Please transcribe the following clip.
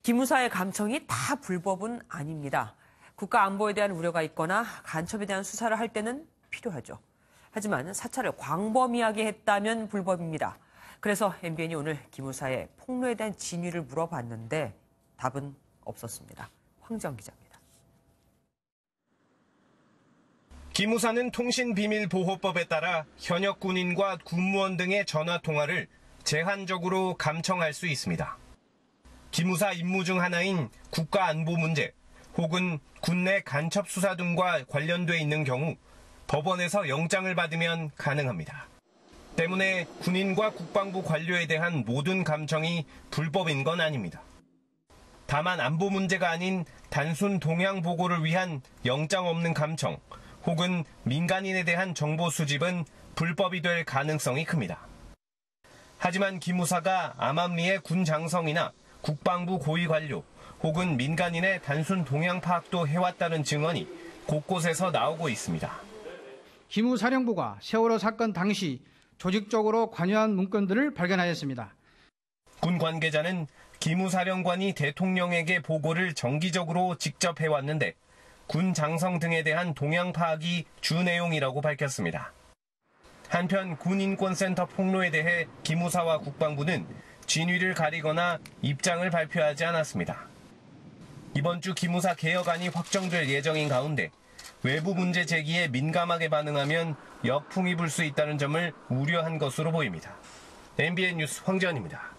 기무사의 감청이 다 불법은 아닙니다. 국가 안보에 대한 우려가 있거나 간첩에 대한 수사를 할 때는 필요하죠. 하지만 사찰을 광범위하게 했다면 불법입니다. 그래서 MBN이 오늘 기무사의 폭로에 대한 진위를 물어봤는데 답은 없었습니다. 황정 기자입니다. 기무사는 통신비밀보호법에 따라 현역 군인과 군무원 등의 전화통화를 제한적으로 감청할 수 있습니다. 기무사 임무 중 하나인 국가안보 문제 혹은 군내 간첩 수사 등과 관련돼 있는 경우 법원에서 영장을 받으면 가능합니다. 때문에 군인과 국방부 관료에 대한 모든 감청이 불법인 건 아닙니다. 다만 안보 문제가 아닌 단순 동향 보고를 위한 영장 없는 감청 혹은 민간인에 대한 정보 수집은 불법이 될 가능성이 큽니다. 하지만 기무사가 암암리의 군 장성이나 국방부 고위 관료 혹은 민간인의 단순 동향 파악도 해왔다는 증언이 곳곳에서 나오고 있습니다. 기무사령부가 세월호 사건 당시 조직적으로 관여한 문건들을 발견하였습니다. 군 관계자는 기무사령관이 대통령에게 보고를 정기적으로 직접 해왔는데 군 장성 등에 대한 동향 파악이 주 내용이라고 밝혔습니다. 한편 군인권센터 폭로에 대해 기무사와 국방부는 진위를 가리거나 입장을 발표하지 않았습니다. 이번 주 기무사 개혁안이 확정될 예정인 가운데 외부 문제 제기에 민감하게 반응하면 역풍이 불 수 있다는 점을 우려한 것으로 보입니다. MBN 뉴스 황재현입니다.